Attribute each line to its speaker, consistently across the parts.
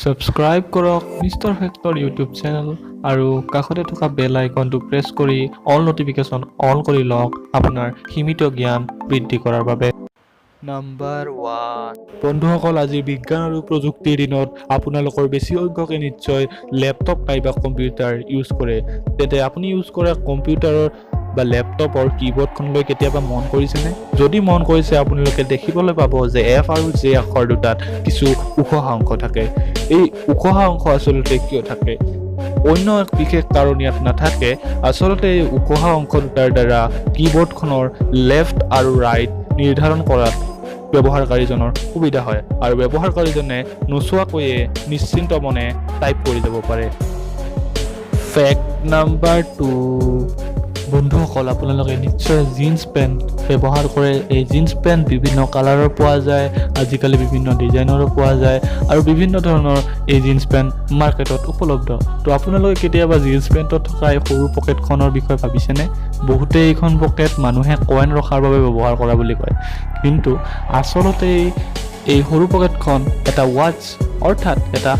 Speaker 1: Subscribe কৰক Mr.Fector YouTube channel আৰু কাষতে থকা বেল আইকনটো প্ৰেছ কৰি অল নটিফিকেশ্যন অন কৰি লওক আপোনাৰ সীমিত জ্ঞান বৃদ্ধি কৰাৰ বাবে। নাম্বাৰ 1 বন্ধুসকল, আজি বিজ্ঞান আৰু প্ৰযুক্তিৰ দিনত আপোনালোকৰ বেছি সংখ্যকে নিশ্চয় লেপটপ নাইবা কম্পিউটাৰ ইউজ কৰে। তেন্তে আপুনি ইউজ কৰা কম্পিউটাৰৰ বা লেপটপৰ কীবোৰ্ডখনলৈ কেতিয়াবা মন কৰিছেনে? যদি মন কৰিছে, আপোনালোকে দেখিবলৈ পাব যে এফ আৰু জে আখৰ দুটাত কিছু উখহা অংশ থাকে। এই উখহা অংশ আচলতে কিয় থাকে? অন্য এক বিশেষ কাৰণ ইয়াত নাথাকে। আচলতে এই উখহা অংশ দুটাৰ দ্বাৰা কীবোৰ্ডখনৰ লেফ্ট আৰু ৰাইট নিৰ্ধাৰণ কৰাত ব্যৱহাৰকাৰীজনৰ সুবিধা হয় আৰু ব্যৱহাৰকাৰীজনে নোচোৱাকৈয়ে নিশ্চিন্ত মনে টাইপ কৰি যাব পাৰে। ফেক্ট নাম্বাৰ 2 বন্ধুসকল, আপোনালোকে নিশ্চয় জিন্স পেণ্ট ব্যৱহাৰ কৰে। এই জিন্স পেণ্ট বিভিন্ন কালাৰৰ পোৱা যায়, আজিকালি বিভিন্ন ডিজাইনৰো পোৱা যায় আৰু বিভিন্ন ধৰণৰ এই জিন্স পেণ্ট মাৰ্কেটত উপলব্ধ। তো আপোনালোকে কেতিয়াবা জিন্স পেণ্টত থকা এই সৰু পকেটখনৰ বিষয়ে ভাবিছেনে? বহুতে এইখন পকেট মানুহে কইন ৰখাৰ বাবে ব্যৱহাৰ কৰা বুলি কয়, কিন্তু আচলতে এই সৰু পকেটখন এটা ৱাটছ অৰ্থাৎ এটা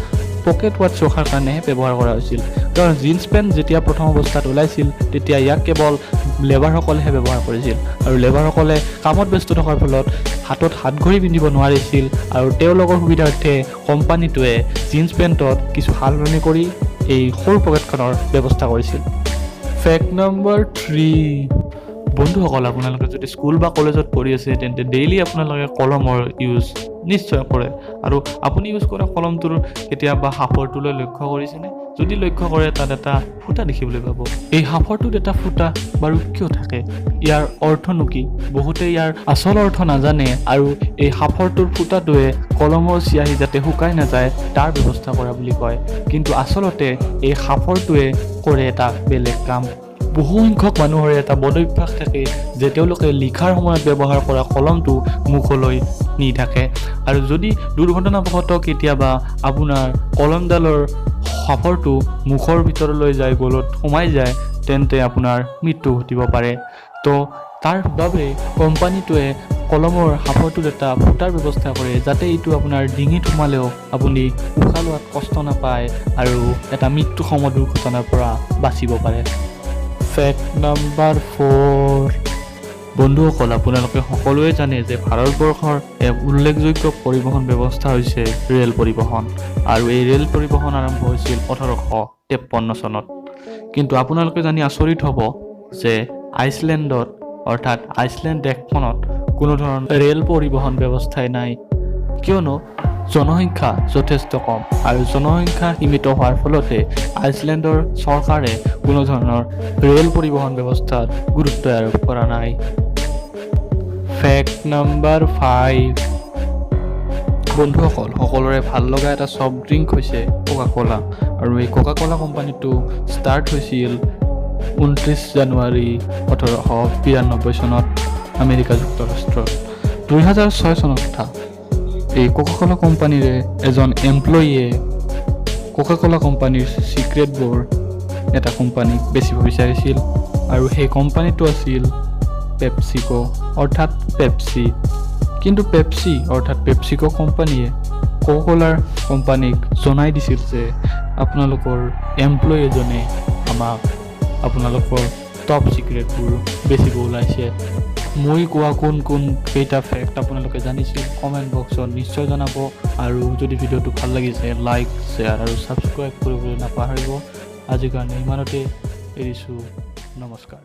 Speaker 1: পকেট ৱাটছ ৰখাৰ কাৰণেহে ব্যৱহাৰ কৰা হৈছিল। কাৰণ জিন্স পেণ্ট যেতিয়া প্ৰথম অৱস্থাত ওলাইছিল তেতিয়া ইয়াক কেৱল লেবাৰসকলেহে ব্যৱহাৰ কৰিছিল আৰু লেবাৰসকলে কামত ব্যস্ত থকাৰ ফলত হাতত হাতঘড়ী পিন্ধিব নোৱাৰিছিল আৰু তেওঁলোকৰ সুবিধাৰ্থে কোম্পানীটোৱে জিন্স পেণ্টত কিছু সালসলনি কৰি এই সৰু পকেটখনৰ ব্যৱস্থা কৰিছিল। ফেক্ট নাম্বাৰ 3 বন্ধুসকল, আপোনালোকে যদি স্কুল বা কলেজত পঢ়ি আছে তেন্তে ডেইলি আপোনালোকে কলমৰ ইউজ নিশ্চয় কৰে আৰু আপুনি ইউজ কৰা কলমটোৰ কেতিয়াবা সাফৰটোলৈ লক্ষ্য কৰিছেনে? যদি লক্ষ্য কৰে, তাত এটা ফুটা দেখিবলৈ পাব। এই সাফৰটোত এটা ফুটা বাৰু কিয় থাকে? ইয়াৰ অৰ্থনো কি? বহুতে ইয়াৰ আচল অৰ্থ নাজানে আৰু এই সাফৰটোৰ ফুটাটোৱে কলমৰ চিয়াহী যাতে শুকাই নাযায় তাৰ ব্যৱস্থা কৰা বুলি কয়, কিন্তু আচলতে এই সাফৰটোৱে কৰে এটা বেলেগ কাম। বহু সংখ্যক মানুহৰে এটা বদ অভ্যাস থাকে যে তেওঁলোকে লিখাৰ সময়ত ব্যৱহাৰ কৰা কলমটো মুখলৈ নি থাকে আৰু যদি দুৰ্ঘটনাবশতঃ কেতিয়াবা আপোনাৰ কলমডালৰ সাফৰটো মুখৰ ভিতৰলৈ যায়, গলত সোমাই যায়, তেন্তে আপোনাৰ মৃত্যু ঘটিব পাৰে। তো তাৰ বাবে কোম্পানীটোৱে কলমৰ সাফৰটোত এটা ফুটাৰ ব্যৱস্থা কৰে যাতে এইটো আপোনাৰ ডিঙিত সোমালেও আপুনি উশাহ লোৱাত কষ্ট নাপায় আৰু এটা মৃত্যুসম দুৰ্ঘটনাৰ পৰা বাচিব পাৰে। ফেক্ট নাম্বাৰ 4 বন্ধুসকল, আপোনালোকে সকলোৱে জানে যে ভাৰতবৰ্ষৰ এক উল্লেখযোগ্য পৰিবহণ ব্যৱস্থা হৈছে ৰেল পৰিবহণ আৰু এই ৰেল পৰিবহণ আৰম্ভ হৈছিল 1853 চনত। কিন্তু আপোনালোকে জানি আচৰিত হ'ব যে আইচলেণ্ডত অৰ্থাৎ আইচলেণ্ড দেশখনত কোনো ধৰণৰ ৰেল পৰিবহণ ব্যৱস্থাই নাই, কিয়নো জনসংখ্যা যথেষ্ট কম আৰু জনসংখ্যা সীমিত হোৱাৰ ফলতে আইচলেণ্ডৰ চৰকাৰে কোনো ধৰণৰ ৰেল পৰিবহণ ব্যৱস্থাত গুৰুত্ব আৰোপ কৰা নাই। ফেক্ট নাম্বাৰ 5 বন্ধুসকল, সকলোৰে ভাল লগা এটা ছফ্ট ড্ৰিংক হৈছে কোকা কোলা আৰু এই কোকা কোলা কোম্পানীটো ষ্টাৰ্ট হৈছিল 29 জানুৱাৰী 1892 চনত আমেৰিকা যুক্তৰাষ্ট্ৰত। 2006 চনৰ কথা। এই কোকা কোলা কোম্পানীৰে এজন এমপ্লয়ীয়ে কোকা কোলা কোম্পানীৰ চিক্ৰেটবোৰ এটা কোম্পানীক বেচিব বিচাৰিছিল আৰু সেই কোম্পানীটো আছিল পেপচিকো অৰ্থাৎ পেপচি। কিন্তু পেপচি অৰ্থাৎ পেপচিকো কোম্পানীয়ে কোকা কোলাৰ কোম্পানীক জনাই দিছিল যে আপোনালোকৰ এমপ্লয়ী এজনে আমাক আপোনালোকৰ টপ চিক্ৰেটবোৰ বেচিব ওলাইছে। মই কোৱা কোন কেইটা ফেক্ট আপোনালোকে জানিছিল কমেণ্ট বক্সত নিশ্চয় জনাব আৰু যদি ভিডিঅ'টো ভাল লাগিছে লাইক, শ্বেয়াৰ আৰু ছাবস্ক্ৰাইব কৰিবলৈ নাপাহৰিব। আজিৰ কাৰণে ইমানতে এৰিছোঁ। নমস্কাৰ।